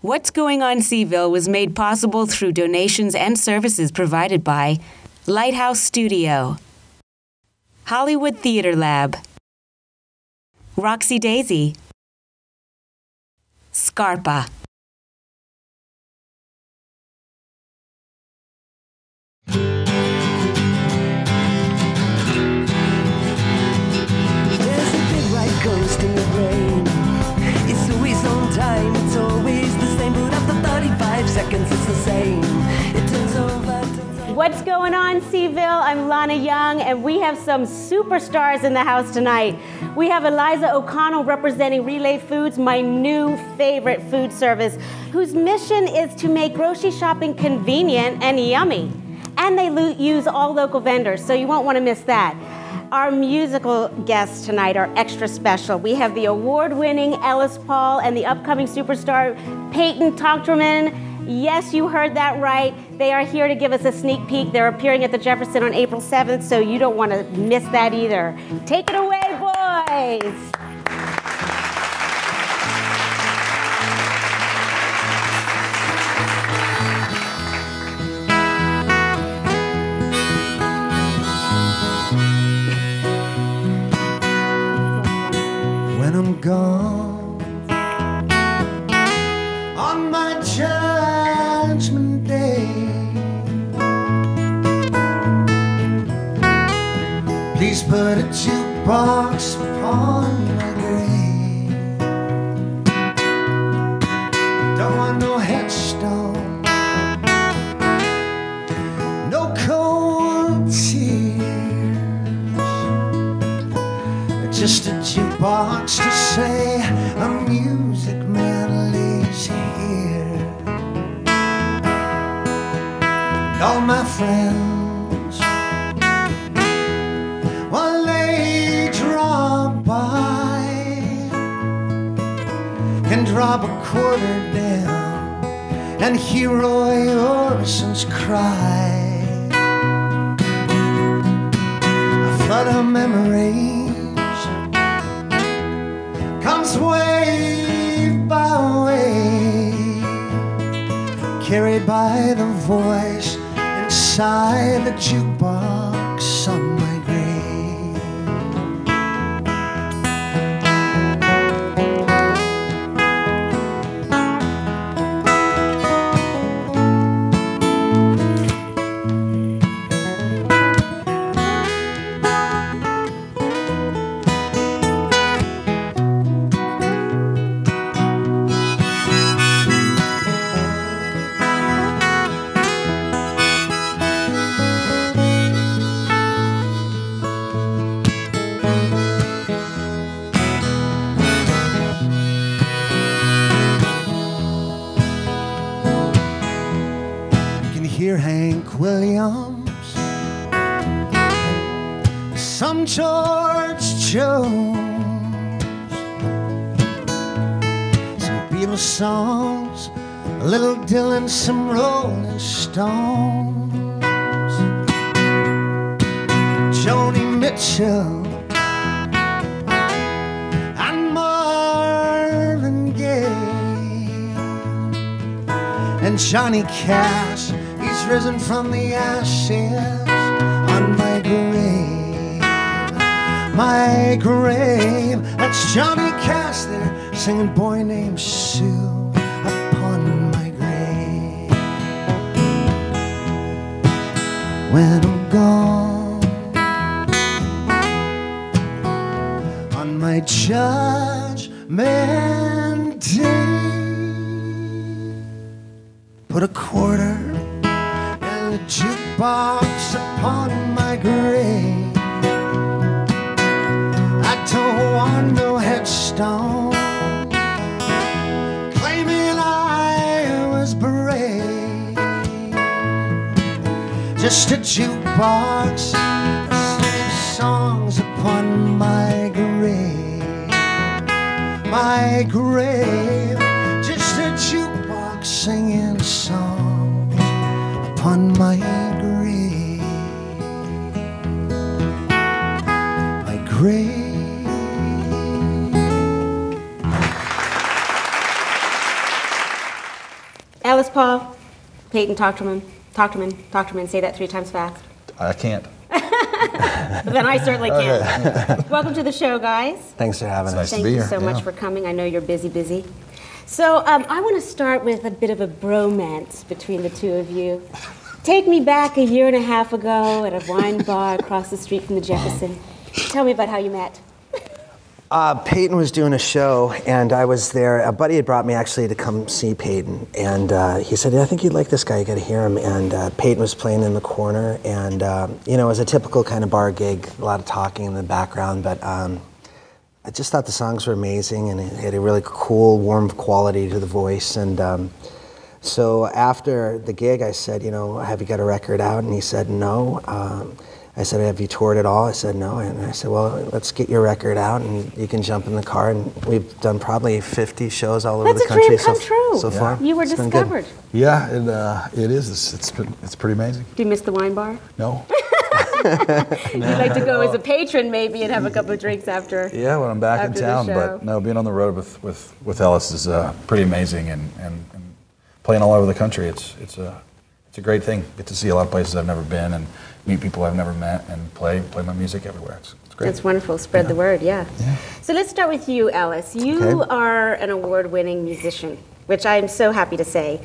What's Going on Seaville was made possible through donations and services provided by Lighthouse Studio, Hollywood Theater Lab, Roxy Daisy, Scarpa. There's a big white ghost in the brain. It's always on time, it's always the same, but after 35 seconds it's the same. It turns over. What's going on, Seaville? I'm Lana Young, and we have some superstars in the house tonight. We have Eliza O'Connell representing Relay Foods, my new favorite food service, whose mission is to make grocery shopping convenient and yummy. And they use all local vendors, so you won't want to miss that. Our musical guests tonight are extra special. We have the award-winning Ellis and the upcoming superstar Peyton Tochterman. Yes, you heard that right. They are here to give us a sneak peek. They're appearing at the Jefferson on April 7th, so you don't want to miss that either. Take it away, boys. When I'm gone on my judgment day, please put a jukebox upon my grave. Don't want no headstone, no cold tears, just a jukebox to say a music man lives here. All my friends, while they drop by, can drop a quarter down and hear Roy Orbison's cry. A flood of memories comes wave by wave, carried by the voice inside the jukebox on my grave. Hear Hank Williams, some George Jones, some Beatles songs, a little Dylan, some Rolling Stones, Joni Mitchell and Marvin Gaye and Johnny Cash. He's risen from the ashes on my grave. My grave, that's Johnny Cash there singing Boy Named Sue upon my grave. When I'm gone on my judgment day, put a quarter the jukebox upon my grave. I don't want no headstone claiming I was brave, just a jukebox singing songs upon my grave. My grave, just a jukebox singing songs upon my grave. My grave. Ellis, Paul, Peyton, Tochterman. Say that 3 times fast. I can't. Then I certainly can. Welcome to the show, guys. Thanks for having us. Nice to Thank be you here. so much for coming. I know you're busy. So I want to start with a bit of a bromance between the two of you. Take me back a year and a half ago at a wine bar across the street from the Jefferson. Tell me about how you met. Peyton was doing a show, and I was there. A buddy had brought me actually to come see Peyton, and he said, I think you'd like this guy, you got to hear him. And Peyton was playing in the corner, and you know, it was a typical kind of bar gig, a lot of talking in the background, but I just thought the songs were amazing, and it had a really cool, warm quality to the voice. And so after the gig, I said, you know, have you got a record out? And he said, no. I said, have you toured at all? I said, no. And I said, well, let's get your record out and you can jump in the car. And we've done probably 50 shows all over the country so far. You were It's been discovered. good. Yeah, it is. It's pretty amazing. Do you miss the wine bar? No. You'd like to go as a patron maybe and have a couple of drinks after. Yeah, when I'm back in after the town, show. but no, being on the road with Ellis is pretty amazing, and playing all over the country. It's a great thing. Get to see a lot of places I've never been and meet people I've never met and play my music everywhere. It's great. That's wonderful. Spread the word, yeah. So let's start with you, Ellis. You are an award-winning musician, which I'm so happy to say.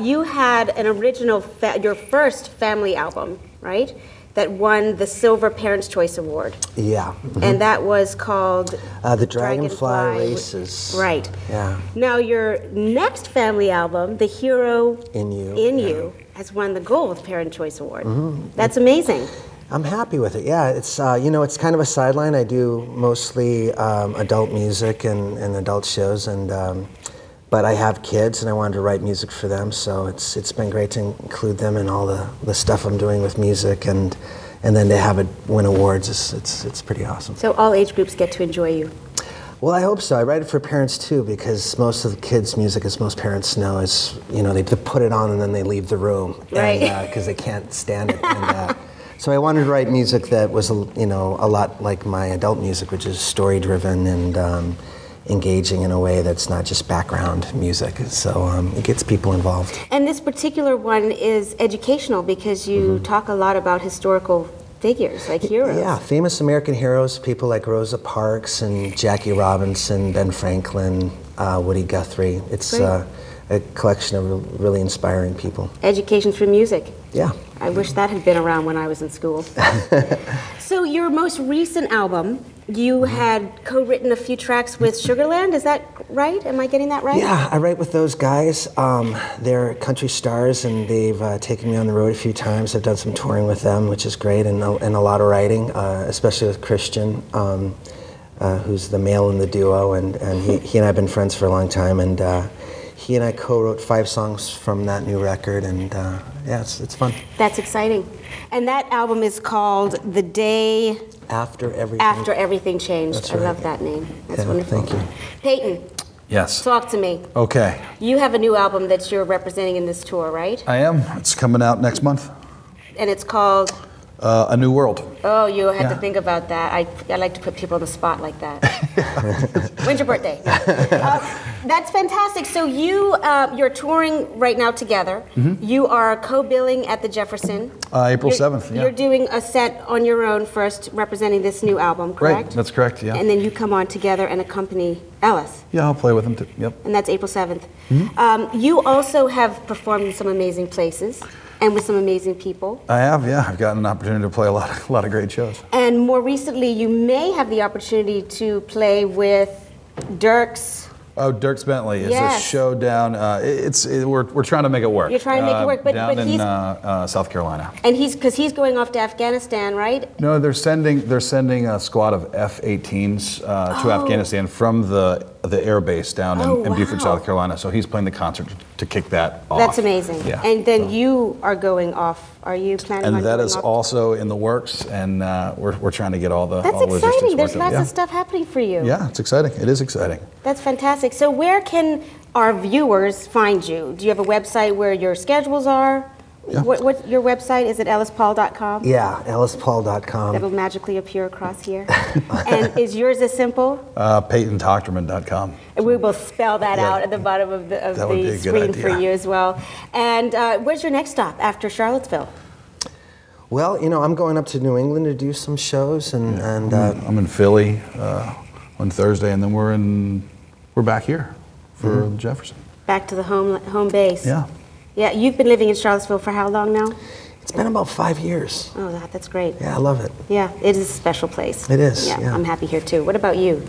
You had an original, your first family album, right? That won the Silver Parents' Choice Award. Yeah. And that was called The Dragonfly Races. Right. Yeah. Now your next family album, The Hero In You. You, has won the Gold Parent Choice Award. That's amazing. I'm happy with it. Yeah, it's you know, it's kind of a sideline. I do mostly adult music and adult shows, and but I have kids, and I wanted to write music for them. So it's been great to include them in all the stuff I'm doing with music, and then to have it win awards. It's pretty awesome. So all age groups get to enjoy you. Well, I hope so. I write it for parents too, because most of the kids' music, as most parents know, is, you know, they put it on and then they leave the room, right? Because they can't stand it. And, so I wanted to write music that was, you know, a lot like my adult music, which is story-driven and engaging in a way that's not just background music. So it gets people involved. And this particular one is educational because you talk a lot about historical figures, like heroes. Yeah, famous American heroes, people like Rosa Parks and Jackie Robinson, Ben Franklin, Woody Guthrie. It's a collection of really inspiring people. Education through music. Yeah. I wish that had been around when I was in school. So your most recent album, you had co-written a few tracks with Sugarland, is that right? Am I getting that right? Yeah, I write with those guys. They're country stars, and they've taken me on the road a few times. I've done some touring with them, which is great, and a lot of writing, especially with Christian, who's the male in the duo, and he and I have been friends for a long time, and he and I co-wrote 5 songs from that new record, and yeah, it's fun. That's exciting. And that album is called The Day After Everything Changed. That's I right. love that name. That's Yeah, wonderful. thank you. Peyton, Yes. talk to me. Okay. You have a new album that you're representing in this tour, right? I am. It's coming out next month. And it's called? A New World. Oh, you had to Yeah. think about that. I like to put people on the spot like that. When's your birthday? That's fantastic. So you're touring right now together. You are co-billing at the Jefferson. April 7th, yeah. You're doing a set on your own first, representing this new album, correct? Right, that's correct, yeah. And then you come on together and accompany Ellis. Yeah, I'll play with him too, yep. And that's April 7th. You also have performed in some amazing places and with some amazing people. I have, yeah. I've gotten an opportunity to play a lot of great shows. And more recently, you may have the opportunity to play with Dirks. Oh, Dirks Bentley is Yes. a show down. We're trying to make it work. You're trying to make it work, but down he's- in South Carolina. And because he's going off to Afghanistan, right? No, they're sending a squad of F-18s to Afghanistan from the air base down in Beaufort, wow. South Carolina. So he's playing the concert to kick that off. That's amazing. Yeah. And then you are going off. Are you planning on And that going is off? also in the works, and we're trying to get all the That's all the logistics exciting. There's worked out. lots of stuff happening for you. Yeah, it's exciting. It is exciting. That's fantastic. So where can our viewers find you? Do you have a website where your schedules are? Yeah. What's your website? Is it ellispaul.com? Yeah, ellispaul.com. That'll magically appear across here. And is yours as simple? PeytonTochterman.com. And we will spell that out at the bottom of the screen for you as well. And where's your next stop after Charlottesville? Well, I'm going up to New England to do some shows, and I'm in Philly on Thursday, and then we're back here for Jefferson. Back to the home base. Yeah. Yeah, you've been living in Charlottesville for how long now? It's been about 5 years. Oh, that's great. Yeah, I love it. Yeah, it is a special place. It is, Yeah, yeah. I'm happy here too. What about you?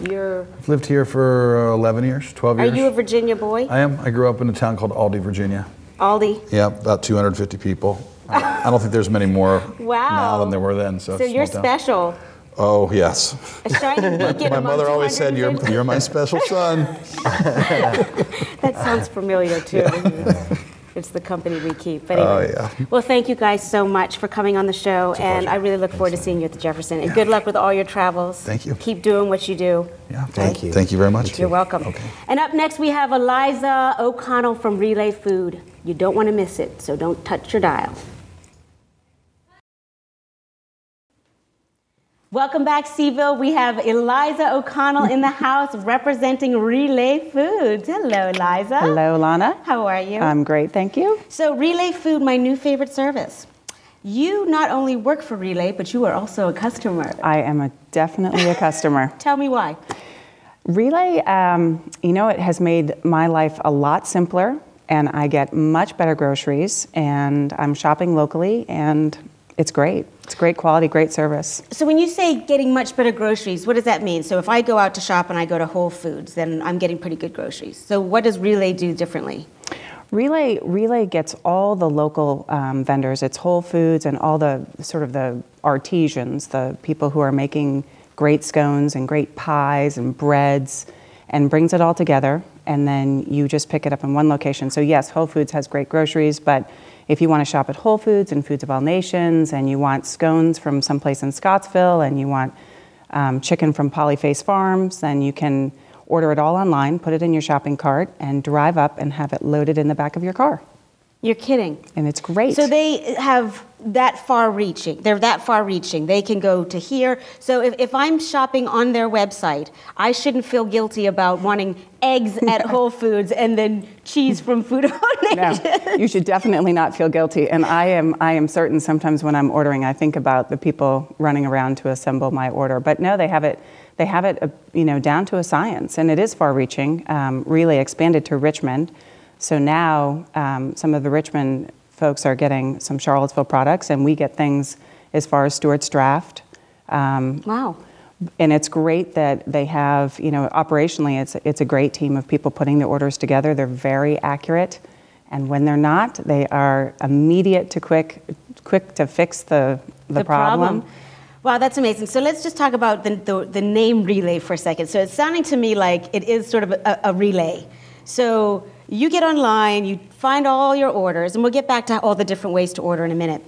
I've lived here for 11 years, 12 years. Are you a Virginia boy? I am. I grew up in a town called Aldie, Virginia. Aldie? Yeah, about 250 people. I don't think there's many more now than there were then. So you're town. Special. Oh, yes. A shining beacon. My mother always said, you're my special son. That sounds familiar, too. It's the company we keep. But anyway. Oh, yeah. Well, thank you guys so much for coming on the show, and I really look forward to seeing you at the Jefferson. And good luck with all your travels. Thank you. Keep doing what you do. Yeah. Thank you. Thank you very much. You're welcome. Okay. And up next, we have Eliza O'Connell from Relay Food. You don't want to miss it, so don't touch your dial. Welcome back, Seville. We have Eliza O'Connell in the house representing Relay Foods. Hello, Eliza. Hello, Lana. How are you? I'm great, thank you. So Relay Food, my new favorite service. You not only work for Relay, but you are also a customer. I am definitely a customer. Tell me why. Relay, it has made my life a lot simpler, and I get much better groceries, and I'm shopping locally, and it's great. It's great quality, great service. So when you say getting much better groceries, what does that mean? So if I go out to shop and I go to Whole Foods, then I'm getting pretty good groceries. So what does Relay do differently? Relay gets all the local vendors. It's Whole Foods and all the sort of the artisans, the people who are making great scones and great pies and breads, and brings it all together, and then you just pick it up in one location. So yes, Whole Foods has great groceries, but if you want to shop at Whole Foods and Foods of All Nations, and you want scones from someplace in Scottsville, and you want chicken from Polyface Farms, then you can order it all online, put it in your shopping cart, and drive up and have it loaded in the back of your car. You're kidding. And it's great. So they have that far-reaching. They're that far-reaching. They can go to here. So if I'm shopping on their website, I shouldn't feel guilty about wanting eggs at Whole Foods and then cheese from Food of All Nations. No, you should definitely not feel guilty. And I am certain sometimes when I'm ordering, I think about the people running around to assemble my order. But no, they have it down to a science, and it is far-reaching. Relay expanded to Richmond. So now some of the Richmond folks are getting some Charlottesville products, and we get things as far as Stewart's Draft. Wow. And it's great that they have, operationally, it's a great team of people putting the orders together. They're very accurate. And when they're not, they are immediate to quick to fix the problem. Wow, that's amazing. So let's just talk about the name Relay for a second. So it's sounding to me like it is sort of a relay. So you get online, you find all your orders, and we'll get back to all the different ways to order in a minute.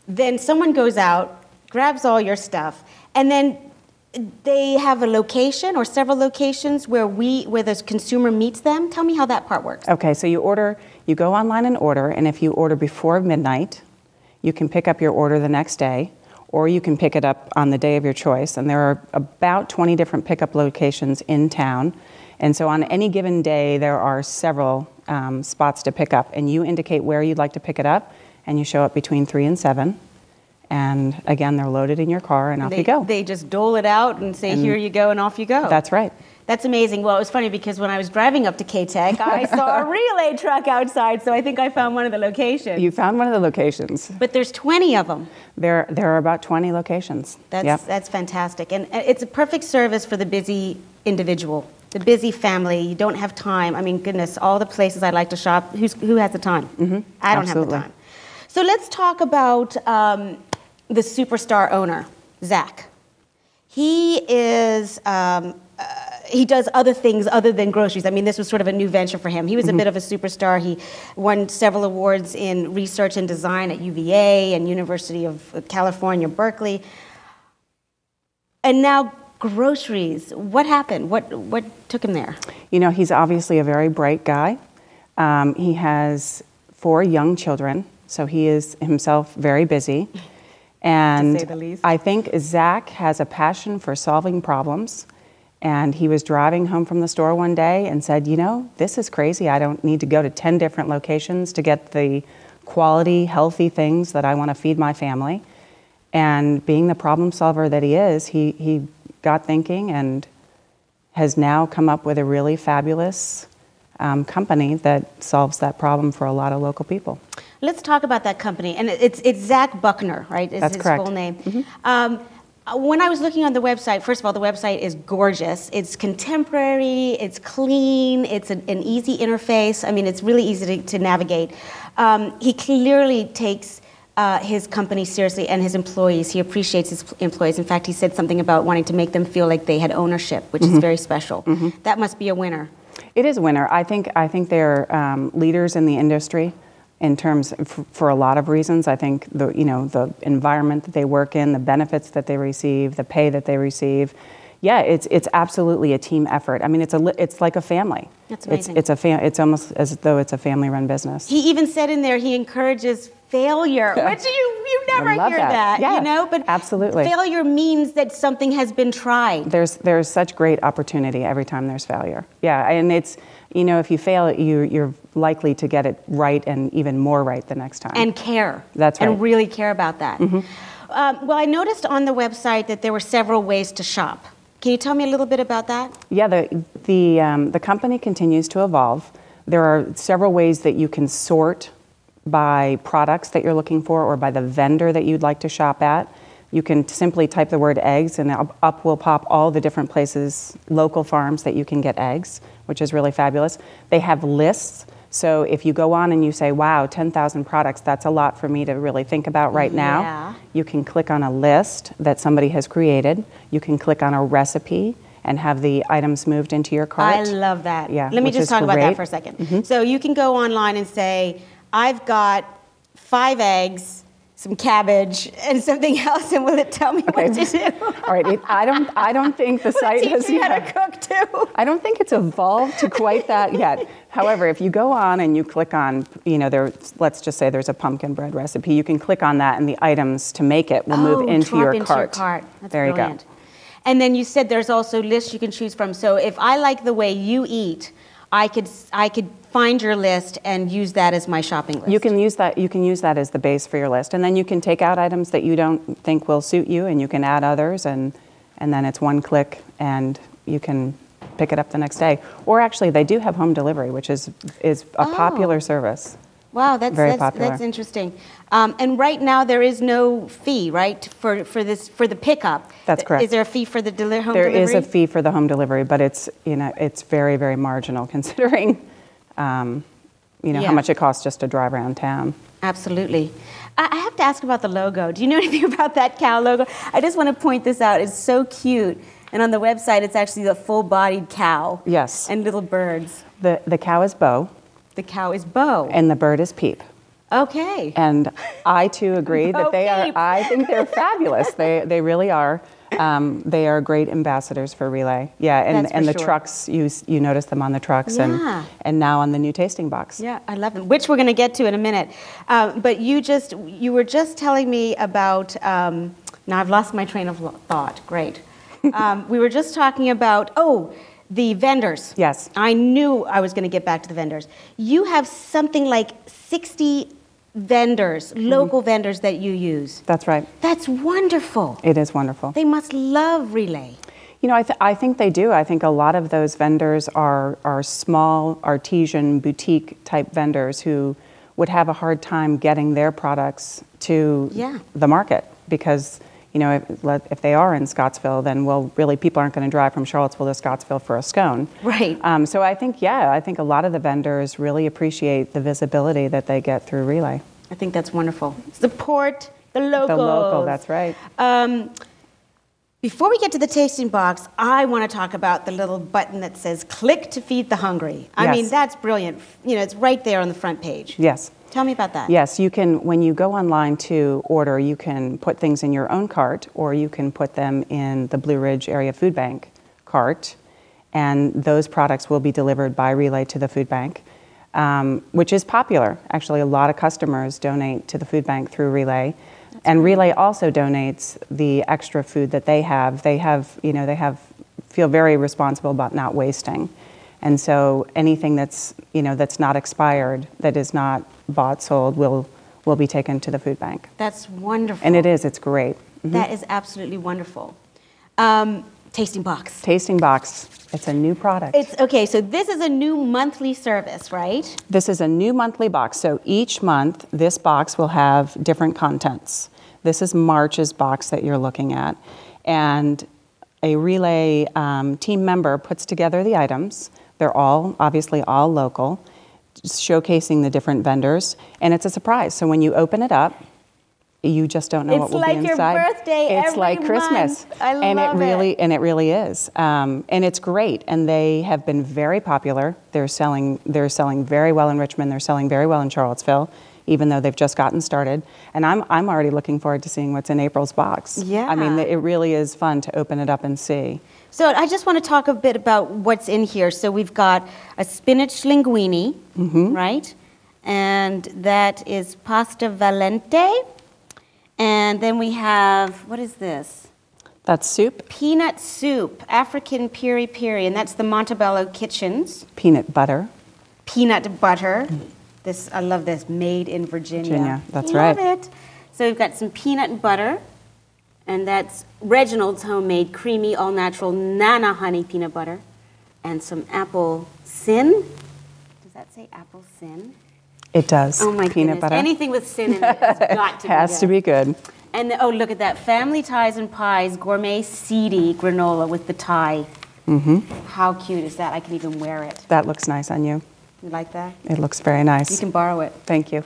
Then someone goes out, grabs all your stuff, and then they have a location or several locations where the consumer meets them. Tell me how that part works. Okay, so you go online and order, and if you order before midnight, you can pick up your order the next day, or you can pick it up on the day of your choice. And there are about 20 different pickup locations in town. And so on any given day, there are several spots to pick up, and you indicate where you'd like to pick it up, and you show up between 3 and 7. And again, they're loaded in your car, and off you go. They just dole it out and say, here you go, and off you go. That's right. That's amazing. Well, it was funny because when I was driving up to K-Tech, I saw a Relay truck outside, so I think I found one of the locations. You found one of the locations. But there's 20 of them. There are about 20 locations. That's fantastic. And it's a perfect service for the busy individual, the busy family. You don't have time. I mean, goodness, all the places I like to shop, who has the time? Mm-hmm. I don't have the time. So let's talk about the superstar owner, Zach. He is... he does other things other than groceries. I mean, this was sort of a new venture for him. He was a bit of a superstar. He won several awards in research and design at UVA and University of California, Berkeley. And now groceries. What happened? What took him there? He's obviously a very bright guy. He has 4 young children, so he is himself very busy. And To say the least. I think Zach has a passion for solving problems. And he was driving home from the store one day and said, you know, this is crazy. I don't need to go to 10 different locations to get the quality, healthy things that I want to feed my family. And being the problem solver that he is, he got thinking and has now come up with a really fabulous company that solves that problem for a lot of local people. Let's talk about that company. And it's Zach Buckner, right? Is That's his correct. full name. When I was looking on the website, first of all, the website is gorgeous. It's contemporary, it's clean, it's an easy interface. I mean, it's really easy to navigate. He clearly takes his company seriously and his employees. He appreciates his employees. In fact, he said something about wanting to make them feel like they had ownership, which is very special. That must be a winner. It is a winner. I think they're leaders in the industry in terms for a lot of reasons. I think the environment that they work in, the benefits that they receive, the pay that they receive. Yeah, it's absolutely a team effort. I mean, it's like a family. That's amazing. It's almost as though it's a family-run business. He even said in there he encourages failure, which you never love hear that. that, Yeah, you know? But absolutely. Failure means that something has been tried. There's such great opportunity every time there's failure. Yeah, and it's, if you fail, you're likely to get it right and even more right the next time. And care. That's right. And really care about that. Well, I noticed on the website that there were several ways to shop. Can you tell me a little bit about that? Yeah, the company continues to evolve. There are several ways that you can sort by products that you're looking for or by the vendor that you'd like to shop at. You can simply type the word eggs and up will pop all the different places, local farms that you can get eggs, which is really fabulous. They have lists. So if you go on and you say, wow, 10,000 products, that's a lot for me to really think about right now. You can click on a list that somebody has created. You can click on a recipe and have the items moved into your cart. I love that. Yeah, Let me which just is talk about that great. for a second. So you can go online and say, I've got 5 eggs, some cabbage, and something else, and will it tell me what to do? All right, I don't think the site has Teach me how to cook too. I don't think it's evolved to quite that yet. However, if you go on and you click on, let's just say there's a pumpkin bread recipe, you can click on that and the items to make it will move into your cart. That's there brilliant. you go. And then you said there's also lists you can choose from. So if I like the way you eat, I could find your list and use that as my shopping list. You can use that as the base for your list, and then you can take out items that you don't think will suit you, and you can add others, and then it's one click, and you can pick it up the next day. Or actually, they do have home delivery, which is a popular service. Wow, very popular. That's interesting. And right now there is no fee, right, for the pickup. That's correct. Is there a fee for the home There delivery? is a fee for the home delivery, but it's very, very marginal considering how much it costs just to drive around town. Absolutely. I have to ask about the logo. Do you know anything about that cow logo? I just want to point this out. It's so cute. And on the website, it's actually a full-bodied cow. Yes. And little birds. The cow is Bo. The cow is Bo. And the bird is Peep. Okay. And I too agree that they are. Peep. I think they're fabulous. They really are. They are great ambassadors for Relay. Yeah, and the sure. trucks, you notice them on the trucks and now on the new tasting box. Yeah, I love them, which we're going to get to in a minute. But you were just telling me about, now I've lost my train of thought. Great. We were just talking about, the vendors. Yes. I knew I was going to get back to the vendors. You have something like 60 vendors, local vendors that you use. That's right. That's wonderful. It is wonderful. They must love Relay. I think they do. I think a lot of those vendors are small, artisan, boutique type vendors who would have a hard time getting their products to the market because, if they are in Scottsville, then, really people aren't going to drive from Charlottesville to Scottsville for a scone. Right. So I think a lot of the vendors really appreciate the visibility that they get through Relay. I think that's wonderful. Support the locals. The local, that's right. Before we get to the tasting box, I want to talk about the little button that says "Click to feed the hungry." I mean, that's brilliant. It's right there on the front page. Yes. Tell me about that. Yes, you can, when you go online to order, you can put things in your own cart or you can put them in the Blue Ridge Area Food Bank cart, and those products will be delivered by Relay to the food bank. which is popular. Actually, a lot of customers donate to the food bank through Relay. And Relay also donates the extra food that they have. They feel very responsible about not wasting. And so anything that's not expired, that is not bought, sold, will be taken to the food bank. That's wonderful. And it's great. Mm-hmm. That is absolutely wonderful. Tasting box. Tasting box. It's a new product. Okay, so this is a new monthly service, right? This is a new monthly box. So each month, this box will have different contents. This is March's box that you're looking at. And a Relay team member puts together the items. They're obviously all local, showcasing the different vendors. And it's a surprise. So when you open it up, you just don't know what will be inside. It's like your birthday every month. It's like Christmas. I love it. And it really is. And it's great. And they have been very popular. They're selling very well in Richmond. They're selling very well in Charlottesville, even though they've just gotten started. And I'm already looking forward to seeing what's in April's box. Yeah. I mean, it really is fun to open it up and see. So I just want to talk a bit about what's in here. So we've got a spinach linguine, right? And that is pasta valente. And then we have, what is this? That's soup. Peanut soup, African piri-piri, and that's the Montebello Kitchens. Peanut butter. Peanut butter. I love this, made in Virginia. That's right. Love it. So we've got some peanut butter, and that's Reginald's homemade creamy, all-natural Nana honey peanut butter, and some apple sin. Does that say apple sin? It does. Oh my peanut goodness. butter. Anything with sin in it has got to be good. Has to be good. And look at that. Family Ties and Pies Gourmet Seedy granola with the tie. How cute is that? I can even wear it. That looks nice on you. You like that? It looks very nice. You can borrow it. Thank you.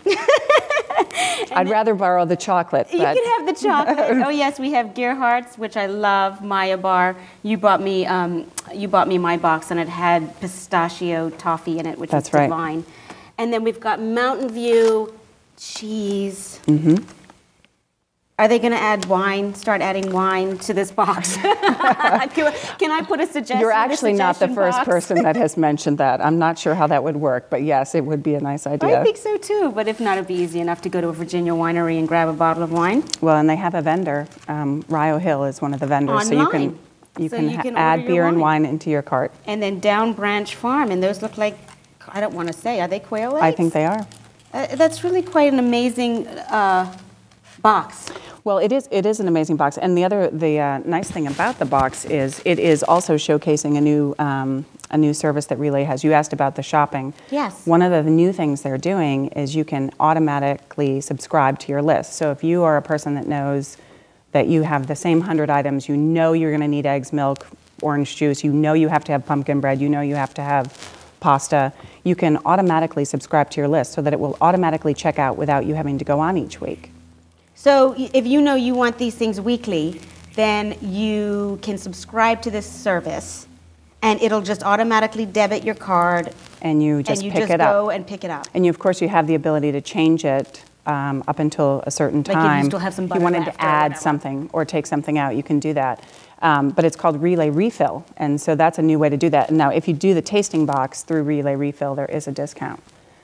I'd rather borrow the chocolate. You can have the chocolate. Oh yes, we have Gerhardt's, which I love. Maya Bar. You bought me my box, and it had pistachio toffee in it, which is divine. And then we've got Mountain View cheese. Are they going to add wine? Start adding wine to this box? Can I put a suggestion? You're actually not the first box? person that has mentioned that. I'm not sure how that would work, but yes, it would be a nice idea. I think so too. But if not, it'd be easy enough to go to a Virginia winery and grab a bottle of wine. Well, and they have a vendor. Rio Hill is one of the vendors, online. So you can add beer and wine into your cart. And then Down Branch Farm, and those look like, I don't want to say, are they quail eggs? I think they are. That's really quite an amazing box. Well, it is an amazing box, and the nice thing about the box is it is also showcasing a new service that Relay has. You asked about the shopping. Yes. One of the new things they're doing is you can automatically subscribe to your list. So if you are a person that knows that you have the same 100 items, you know you're going to need eggs, milk, orange juice, you know you have to have pumpkin bread, you know you have to have pasta, you can automatically subscribe to your list so that it will automatically check out without you having to go on each week. So if you know you want these things weekly, then you can subscribe to this service, and it'll just automatically debit your card. And you just pick it up. Go and pick it up. And of course, you have the ability to change it up until a certain time. Like if you still have some butter If you wanted left to add something or take something out, you can do that. But it's called Relay Refill, and so that's a new way to do that. And now, if you do the tasting box through Relay Refill, there is a discount.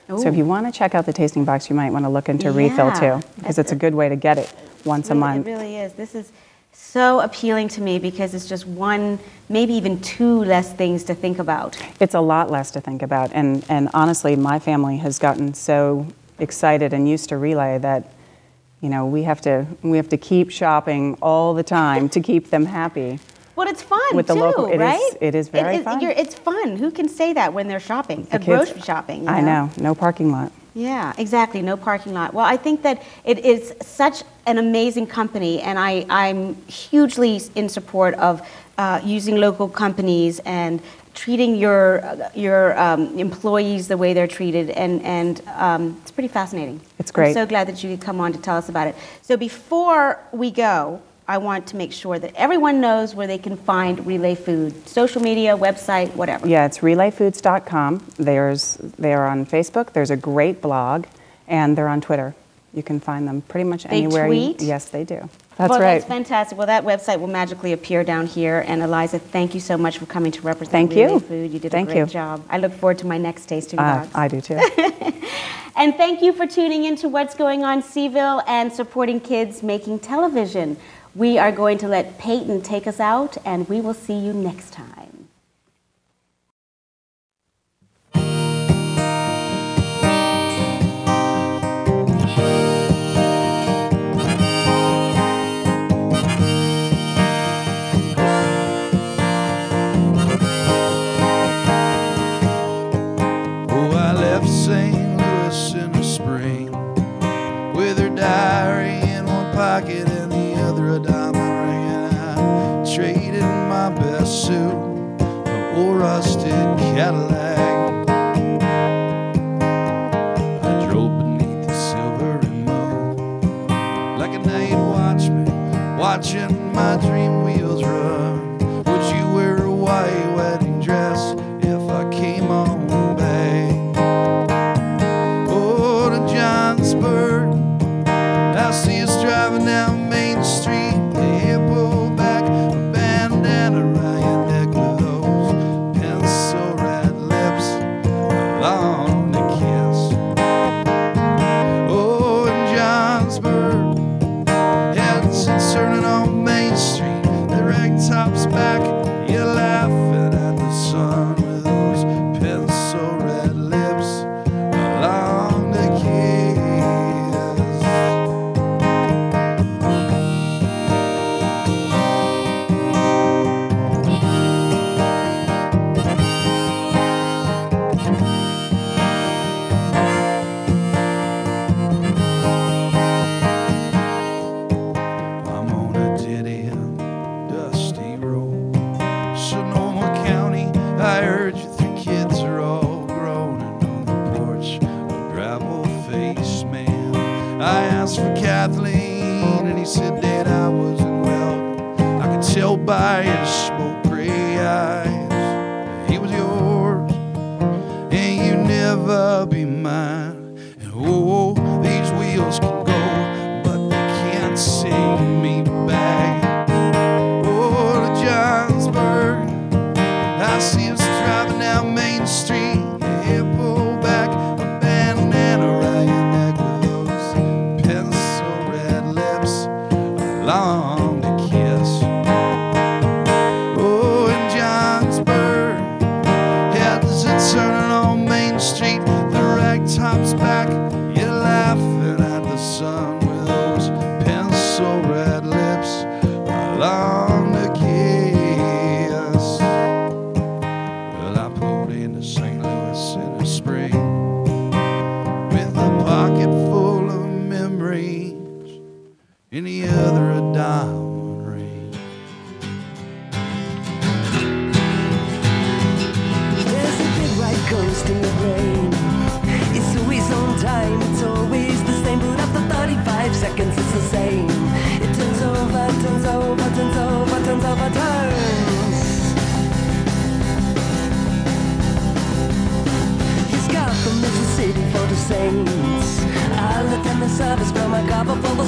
Ooh. So if you want to check out the tasting box, you might want to look into Refill too, because it's a good way to get it once a month. It really is. This is so appealing to me because it's just one, maybe even two less things to think about. It's a lot less to think about, and honestly, my family has gotten so excited and used to Relay that, you know, we have to keep shopping all the time to keep them happy. But it's fun with the too, local, right? It is very fun. It's fun. Who can say that when they're shopping? Grocery shopping. I know. No parking lot. Yeah, exactly. No parking lot. Well, I think that it is such an amazing company, and I'm hugely in support of using local companies and treating your employees the way they're treated, and it's pretty fascinating. It's great. I'm so glad that you could come on to tell us about it. So before we go, I want to make sure that everyone knows where they can find Relay Food, social media, website, whatever. Yeah, it's relayfoods.com. They are on Facebook. There's a great blog, and they're on Twitter. You can find them pretty much anywhere. tweet? Yes, they do. That's Well, right. that's fantastic. Well, that website will magically appear down here. And Eliza, thank you so much for coming to represent Thank Relay you. Food. You did Thank a great you. job. I look forward to my next tasting box. I do too. And thank you for tuning in to What's Going On Seville and supporting kids making television. We are going to let Peyton take us out, and we will see you next time. St. Louis in the spring, with her diary in one pocket and the other a diamond ring. And I traded my best suit for a rusted Cadillac. I drove beneath the silvery moon like a night watchman, watching my dream wheels run. Would you wear a white wedding dress if I came on back? I see us driving down Main Street, the hair pulled back, a bandana around your neck with those pencil red lips, I long to kiss. Oh, in Johnsburg, heads turning on Main Street, the ragtop's back, you're laughing at the sun with those pencil red lips, I long to kiss. I heard you three kids are all groaning on the porch, a gravel-faced man. I asked for Kathleen and he said, Dad, I wasn't well. I could tell by his smoke gray eyes he was yours and you never be mine. And oh, these wheels can go, but they can't sing me back. Oh, to Johnsburg, I see us driving down Main Street, your hair pulled back, a bandana around your neck with those pencil red lips, I long to kiss. Oh, in Johnsburg, heads are turning on Main Street, the ragtop's back, you're laughing at the sun with those pencil red lips, I long to kiss. St. Louis in the spring, with a pocket full of memories, and the other a diamond ring. There's a big white ghost in the rain. It's always on time, it's always the same, but after 35 seconds it's the same. It turns over, turns over, turns over, turns over, turns. From Mississippi for the Saints, I'll attend the service from a copper full